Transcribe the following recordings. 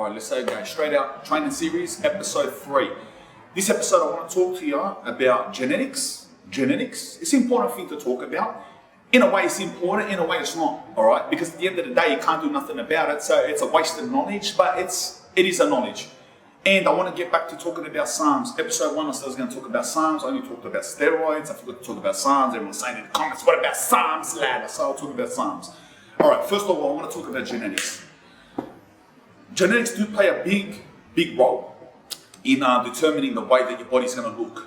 All right, let's go straight out. Training series, episode 3. This episode, I want to talk to you about genetics. Genetics, it's an important thing to talk about. In a way, it's important. In a way, it's not. All right, because at the end of the day, you can't do nothing about it. So it's a wasted knowledge, but it is a knowledge. And I want to get back to talking about SARMs. Episode 1, I said I was going to talk about SARMs. I only talked about steroids. I forgot to talk about SARMs. Everyone was saying in the comments, what about SARMs, lad? So I'll talk about SARMs. All right, first of all, I want to talk about genetics. Genetics do play a big role in determining the way that your body's going to look.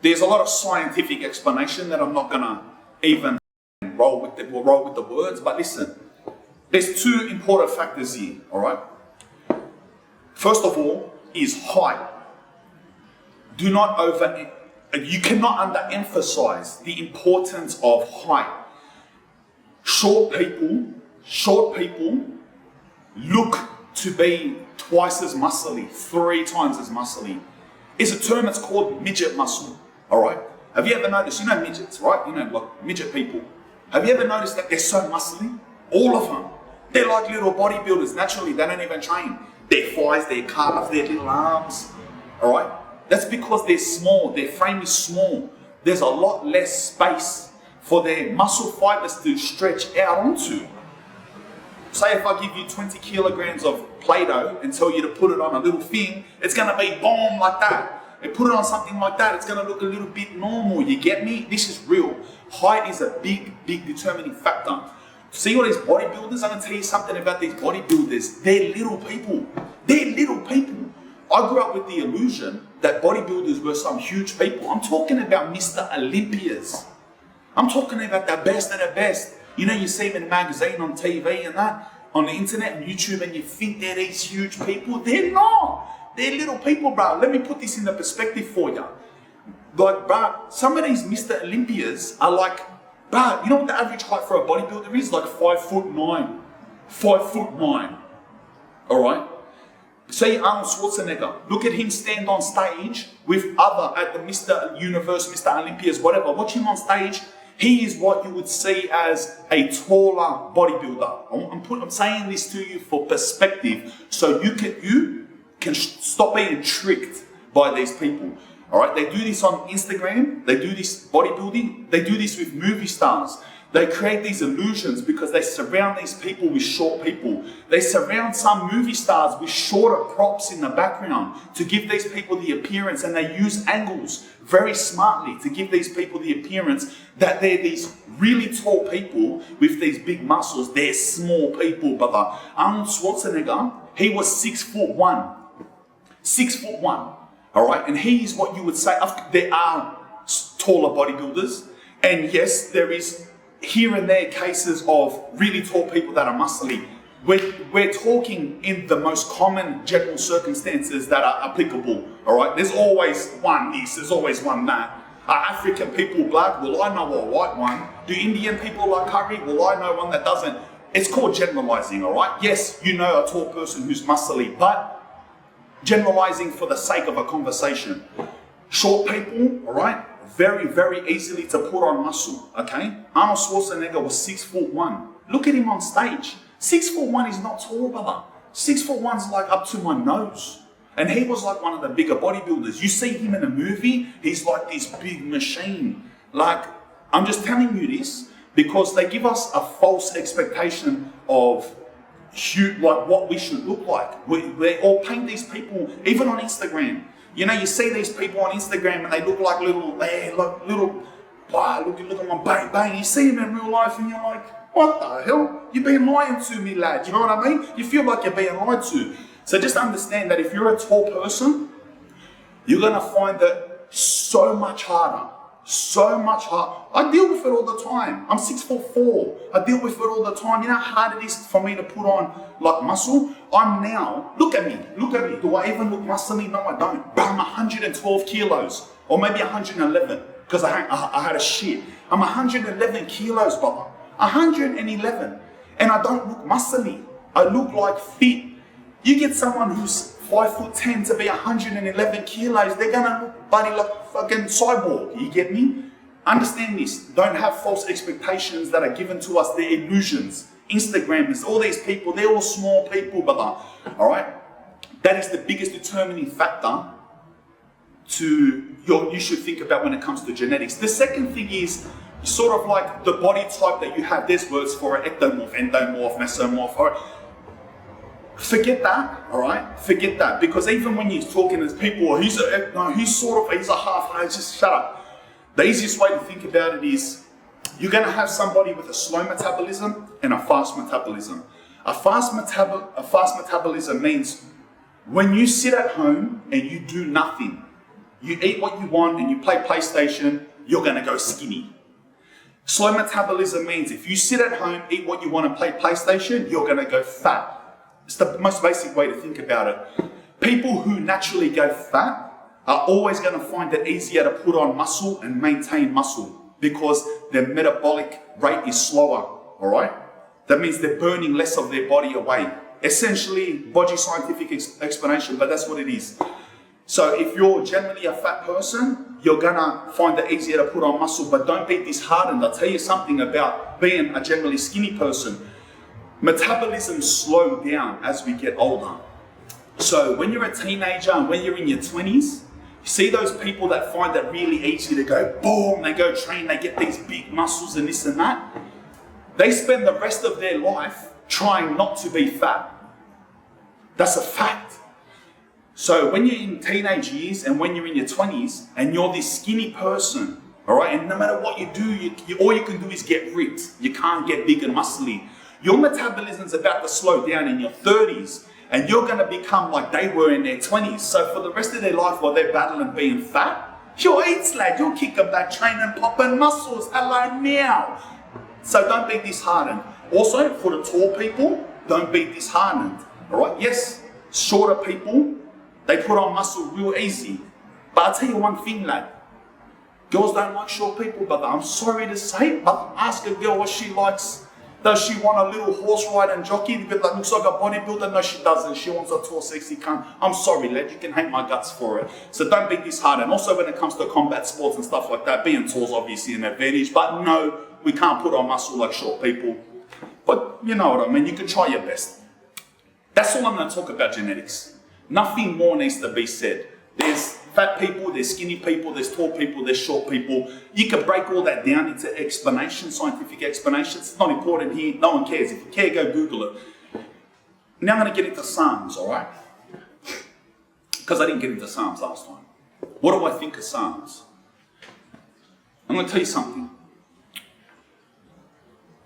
There's a lot of scientific explanation that I'm not going to even roll with the words, but listen, there's 2 important factors here, all right? First of all is height. You cannot underemphasize the importance of height. Short people look to be twice as muscly, 3 times as muscly. It's a term that's called midget muscle, all right? Have you ever noticed, you know midgets, right? You know, like midget people. Have you ever noticed that they're so muscly? All of them. They're like little bodybuilders. Naturally, they don't even train. Their thighs, their calves, their little arms, all right? That's because they're small, their frame is small. There's a lot less space for their muscle fibers to stretch out onto. Say if I give you 20 kilograms of Play-Doh and tell you to put it on a little thing, it's gonna be boom like that. And put it on something like that, it's gonna look a little bit normal, you get me? This is real. Height is a big determining factor. See all these bodybuilders, I'm gonna tell you something about these bodybuilders. They're little people. They're little people. I grew up with the illusion that bodybuilders were some huge people. I'm talking about Mr. Olympias. I'm talking about the best of the best. You know, you see them in a magazine, on TV and that, on the internet and YouTube, and you think they're these huge people. They're not. They're little people, bro. Let me put this into perspective for you. Like, bro, some of these Mr. Olympias are like, bro, you know what the average height for a bodybuilder is? Like 5'9". 5'9". All right? See Arnold Schwarzenegger. Look at him stand on stage with other, at the Mr. Universe, Mr. Olympias, whatever. Watch him on stage. He is what you would see as a taller bodybuilder. I'm saying this to you for perspective, so you can stop being tricked by these people. All right, they do this on Instagram. They do this bodybuilding. They do this with movie stars. They create these illusions because they surround these people with short people. They surround some movie stars with shorter props in the background to give these people the appearance, and they use angles very smartly to give these people the appearance that they're these really tall people with these big muscles. They're small people, brother. Arnold Schwarzenegger, he was 6'1". 6'1", all right? And he is what you would say, there are taller bodybuilders, and yes, there is here and there cases of really tall people that are muscly. We're talking in the most common general circumstances that are applicable, all right? There's always one this, there's always one that. Are African people black? Well, I know a white one. Do Indian people like curry? Well, I know one that doesn't. It's called generalizing, all right? Yes, you know a tall person who's muscly, but generalizing for the sake of a conversation. Short people, all right? Very easily to put on muscle, okay? Arnold Schwarzenegger was 6'1". Look at him on stage. 6'1" is not tall, brother. 6'1's like up to my nose. And he was like one of the bigger bodybuilders. You see him in a movie, he's like this big machine. Like, I'm just telling you this because they give us a false expectation of like what we should look like. They all paint these people, even on Instagram. You know, you see these people on Instagram and they look like look at my bang bang. You see them in real life and you're like, what the hell? You've been lying to me, lad. You know what I mean? You feel like you're being lied to. So just understand that if you're a tall person, you're gonna find that so much harder. I deal with it all the time. I'm 6'4". I deal with it all the time. You know how hard it is for me to put on like muscle? I'm now, look at me. Do I even look muscly? No, I don't. But I'm 112 kilos, or maybe 111, because I had a shit. I'm 111 kilos, brother. 111. And I don't look muscly. I look like fit. You get someone who's 5'10" to be 111 kilos, they're gonna look buddy like fucking cyborg. You get me? Understand this. Don't have false expectations that are given to us. They're illusions. Instagrammers, all these people, they're all small people, brother. All right? That is the biggest determining factor you should think about when it comes to genetics. The second thing is sort of like the body type that you have. There's words for it: ectomorph, endomorph, mesomorph. All right? Forget that, all right? Forget that, because even when you're talking to people, he's a half. Just shut up. The easiest way to think about it is you're going to have somebody with a slow metabolism and a fast metabolism. A fast metabolism means when you sit at home and you do nothing, you eat what you want and you play PlayStation, you're going to go skinny. Slow metabolism means if you sit at home, eat what you want and play PlayStation, you're going to go fat. It's the most basic way to think about it. People who naturally go fat are always going to find it easier to put on muscle and maintain muscle because their metabolic rate is slower, all right? That means they're burning less of their body away. Essentially, body scientific explanation, but that's what it is. So if you're generally a fat person, you're gonna find it easier to put on muscle, but don't be disheartened. I'll tell you something about being a generally skinny person. Metabolism slows down as we get older. So when you're a teenager and when you're in your 20s, you see those people that find it really easy to go boom, they go train, they get these big muscles and this and that. They spend the rest of their life trying not to be fat. That's a fact. So when you're in teenage years and when you're in your 20s and you're this skinny person, all right, and no matter what you do, all you can do is get ripped. You can't get big and muscly. Your metabolism's about to slow down in your 30s and you're going to become like they were in their 20s. So for the rest of their life while they're battling being fat, you'll eat, lad. You'll kick them back, train and popping muscles. Hello now. So don't be disheartened. Also, for the tall people, don't be disheartened. All right? Yes, shorter people, they put on muscle real easy. But I'll tell you one thing, lad. Girls don't like short people, but I'm sorry to say, but ask a girl what she likes. Does she want a little horse ride and jockey that looks like a bodybuilder? No, she doesn't. She wants a tall, sexy cunt. I'm sorry, lad. You can hate my guts for it. So don't be disheartened. Also, when it comes to combat sports and stuff like that, being tall is obviously an advantage. But no, we can't put on muscle like short people. But you know what I mean. You can try your best. That's all I'm going to talk about genetics. Nothing more needs to be said. There's fat people, there's skinny people, there's tall people, there's short people. You can break all that down into explanations, scientific explanations. It's not important here. No one cares. If you care, go Google it. Now I'm going to get into SARMs, all right? Because I didn't get into SARMs last time. What do I think of SARMs? I'm going to tell you something.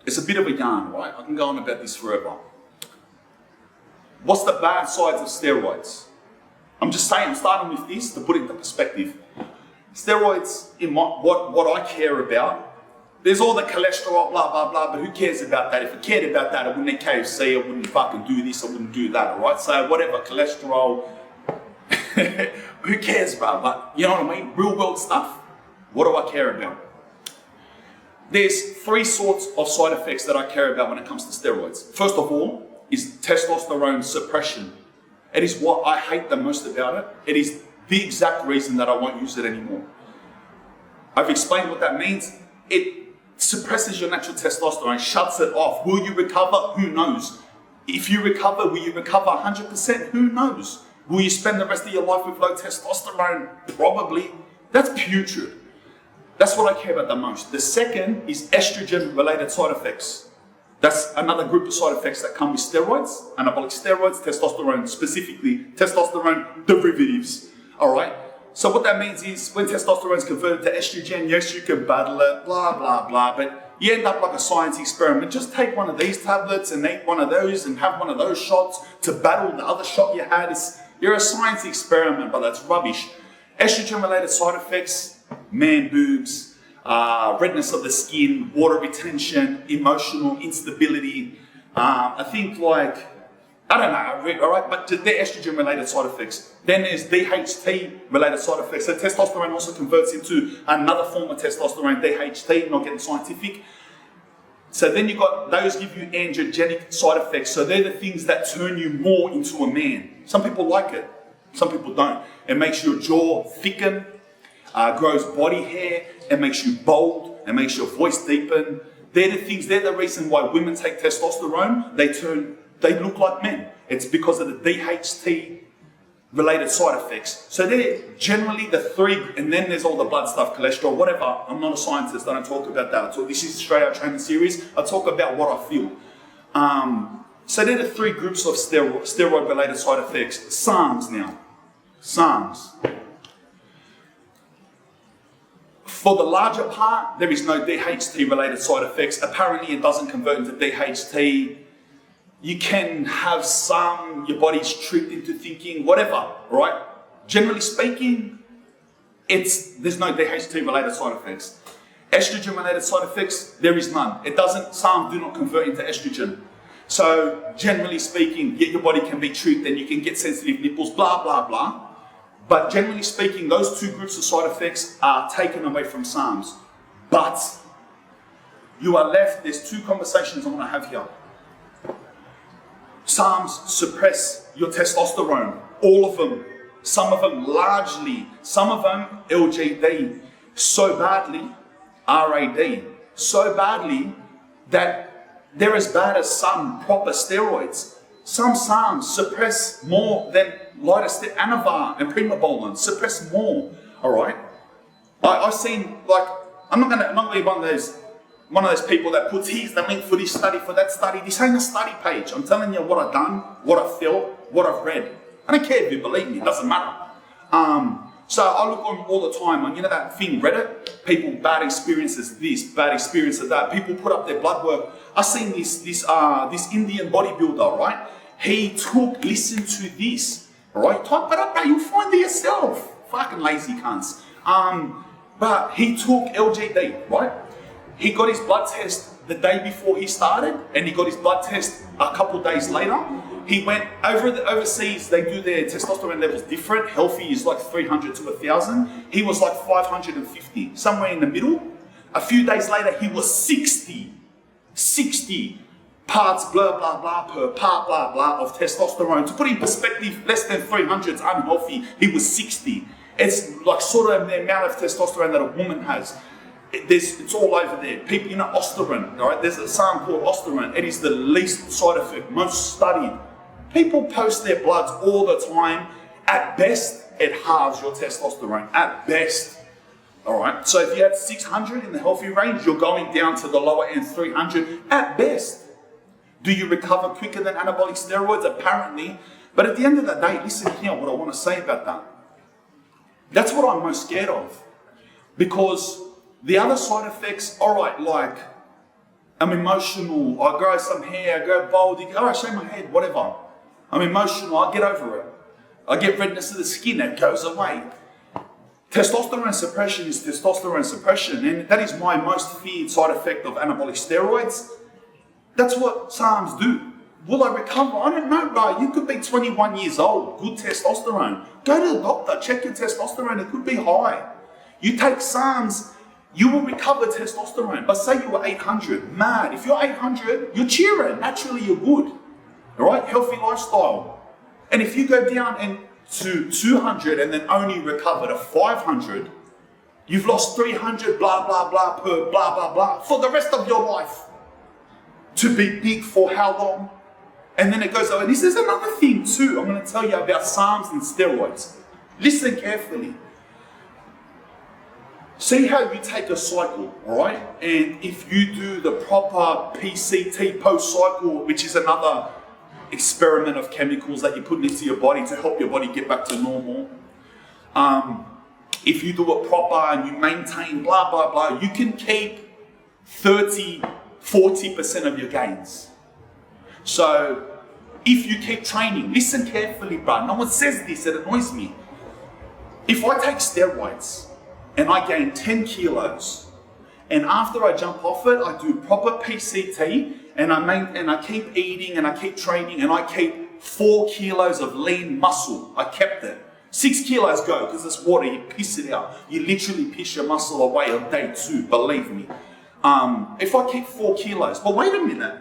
It's a bit of a yarn, right? I can go on about this forever. What's the bad sides of steroids? I'm just saying, I'm starting with this to put it into perspective. Steroids, in what I care about, there's all the cholesterol, blah, blah, blah, but who cares about that? If I cared about that, I wouldn't eat KFC, I wouldn't fucking do this, I wouldn't do that, all right? So whatever, cholesterol, who cares, bro? But you know what I mean? Real world stuff. What do I care about? There's three sorts of side effects that I care about when it comes to steroids. First of all is testosterone suppression. It is what I hate the most about it. It is the exact reason that I won't use it anymore. I've explained what that means. It suppresses your natural testosterone, shuts it off. Will you recover? Who knows? If you recover, will you recover 100%? Who knows? Will you spend the rest of your life with low testosterone? Probably. That's putrid. That's what I care about the most. The second is estrogen-related side effects. That's another group of side effects that come with steroids, anabolic steroids, testosterone specifically, testosterone derivatives, all right? So what that means is when testosterone is converted to estrogen, yes, you can battle it, blah, blah, blah, but you end up like a science experiment. Just take one of these tablets and eat one of those and have one of those shots to battle the other shot you had. You're a science experiment, but that's rubbish. Estrogen-related side effects, man boobs, redness of the skin, water retention, emotional instability. I think I don't know, all right, but they're estrogen-related side effects. Then there's DHT-related side effects. So testosterone also converts into another form of testosterone, DHT, not getting scientific. So then you've got, those give you androgenic side effects. So they're the things that turn you more into a man. Some people like it, some people don't. It makes your jaw thicken, grows body hair, it makes you bold, it makes your voice deepen, They're the things, they're the reason why women take testosterone, they look like men. It's because of the DHT related side effects. So they're generally the three, and then there's all the blood stuff, cholesterol, whatever. I'm not a scientist, I don't talk about that. This is straight out training series. I talk about what I feel. So they're the three groups of steroid related side effects. SARMs now. SARMs. For the larger part, there is no DHT related side effects. Apparently it doesn't convert into DHT. You can have some, your body's tricked into thinking, whatever, right? Generally speaking, there's no DHT related side effects. Estrogen related side effects, there is none. SARMs do not convert into estrogen. So generally speaking, your body can be tricked and you can get sensitive nipples, blah, blah, blah. But generally speaking, those two groups of side effects are taken away from SARMs. But you are left, there's two conversations I want to have here. SARMs suppress your testosterone, all of them. Some of them largely, some of them LGD, so badly, RAD, so badly that they're as bad as some proper steroids. Some SARMs suppress more than lighter Anavar and Primobolan, suppress more, all right? I've seen, like, I'm not gonna be one of those people that puts, here's the link for this study, for that study. This ain't a study page. I'm telling you what I've done, what I felt, what I've read. I don't care if you believe me, it doesn't matter. So I look on all the time on, that thing, Reddit, people, bad experiences this, bad experiences that. People put up their blood work. I seen this Indian bodybuilder, right? Listen to this, all right? Type it up, bro, you'll find it yourself. Fucking lazy cunts. But he took LGD, right? He got his blood test the day before he started, and he got his blood test a couple days later. He went overseas, they do their testosterone levels different. Healthy is like 300 to 1,000. He was like 550, somewhere in the middle. A few days later, he was 60 parts, blah, blah, blah, per part, blah, blah, of testosterone. To put in perspective, less than 300 is unhealthy. He was 60. It's like sort of the amount of testosterone that a woman has. It's all over there. People, Osterin, all right? There's a SARM called Osterin. It is the least side effect, most studied. People post their bloods all the time. At best, it halves your testosterone. At best. All right? So if you had 600 in the healthy range, you're going down to the lower end 300. At best. Do you recover quicker than anabolic steroids? Apparently. But at the end of the day, listen here what I want to say about that. That's what I'm most scared of. Because the other side effects, all right, like I'm emotional, I grow some hair, I go bald, all right, shave my head, whatever. I'm emotional, I get over it. I get redness of the skin, it goes away. Testosterone suppression is testosterone suppression, and that is my most feared side effect of anabolic steroids. That's what SARMs do. Will I recover? I don't know, bro. You could be 21 years old, good testosterone. Go to the doctor, check your testosterone, it could be high. You take SARMs, you will recover testosterone. But say you were 800, mad. If you're 800, you're cheering. Naturally, you're good. All right? Healthy lifestyle. And if you go down to 200 and then only recover to 500, you've lost 300, blah, blah, blah, per blah, blah, blah, for the rest of your life. To be big for how long? And then it goes over. And this is another thing too. I'm going to tell you about SARMs and steroids. Listen carefully. See how you take a cycle, all right? And if you do the proper PCT post-cycle, which is another experiment of chemicals that you put into your body to help your body get back to normal. If you do it proper and you maintain blah, blah, blah, you can keep 40% of your gains. So if you keep training, listen carefully, bro. No one says this, it annoys me. If I take steroids, and I gain 10 kilos, and after I jump off it, I do proper PCT, and I keep eating, and I keep training, and I keep 4 kilos of lean muscle. I kept it. 6 kilos go, because it's water, you piss it out. You literally piss your muscle away on day 2, believe me. If I keep 4 kilos, but wait a minute.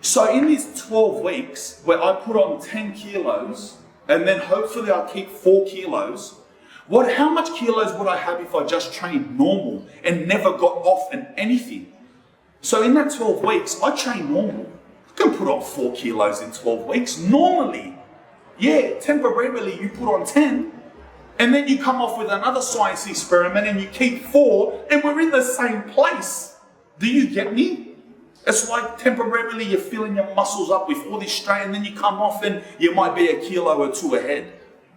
So in these 12 weeks, where I put on 10 kilos, and then hopefully I'll keep 4 kilos, how much kilos would I have if I just trained normal and never got off in anything? So in that 12 weeks, I train normal. I can put on 4 kilos in 12 weeks. Normally, yeah, temporarily you put on 10, and then you come off with another science experiment and you keep 4, and we're in the same place. Do you get me? It's like temporarily you're filling your muscles up with all this strain, and then you come off and you might be a kilo or 2 ahead.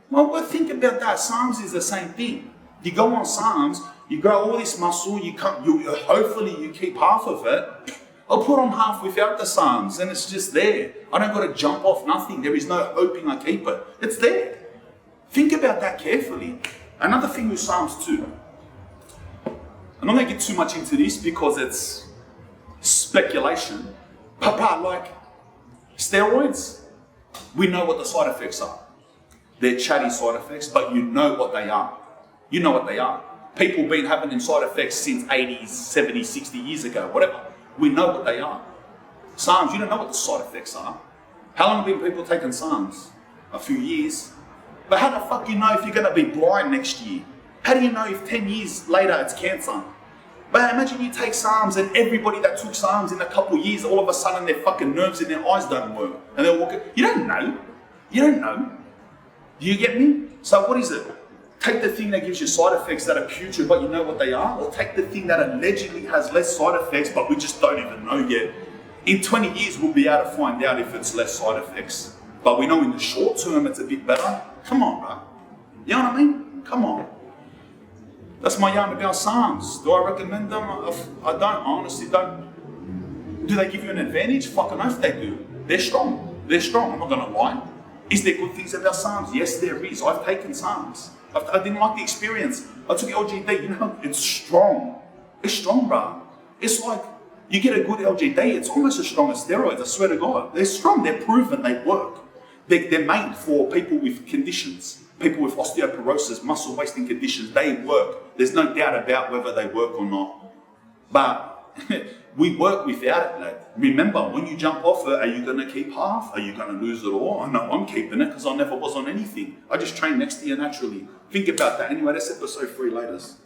Well, think about that. SARMs is the same thing. You go on SARMs, you grow all this muscle, hopefully you keep half of it. I'll put on half without the SARMs, and it's just there. I don't got to jump off nothing. There is no hoping I keep it. It's there. Think about that carefully. Another thing with SARMs too. I'm not going to get too much into this because it's speculation. But like steroids, we know what the side effects are. They're chatty side effects, but you know what they are. You know what they are. People have been having them side effects since 80s, 70s, 60 years ago, whatever. We know what they are. SARMs, you don't know what the side effects are. How long have been people taking SARMs? A few years. But how the fuck do you know if you're going to be blind next year? How do you know if 10 years later it's cancer? But imagine you take SARMs and everybody that took SARMs in a couple of years, all of a sudden their fucking nerves in their eyes don't work. And they're walking. You don't know. You don't know. Do you get me? So what is it? Take the thing that gives you side effects that are putrid, but you know what they are, or take the thing that allegedly has less side effects, but we just don't even know yet. In 20 years, we'll be able to find out if it's less side effects. But we know in the short term, it's a bit better. Come on, bro. You know what I mean? Come on. That's my yarn about SARMs. Do I recommend them? I don't. I honestly don't. Do they give you an advantage? Fucking oath they do. They're strong. They're strong. I'm not going to lie. Is there good things about SARMs? Yes, there is. I've taken SARMs. I didn't like the experience. I took LGD, you know, it's strong. It's strong, bro. It's like, you get a good LGD, it's almost as strong as steroids, I swear to God. They're strong, they're proven, they work. They're made for people with conditions, people with osteoporosis, muscle wasting conditions, they work. There's no doubt about whether they work or not. But we work without it, lad. Remember, when you jump off it, are you going to keep half? Are you going to lose it all? I know I'm keeping it because I never was on anything. I just train next to you naturally. Think about that. Anyway, that's episode 3 latest.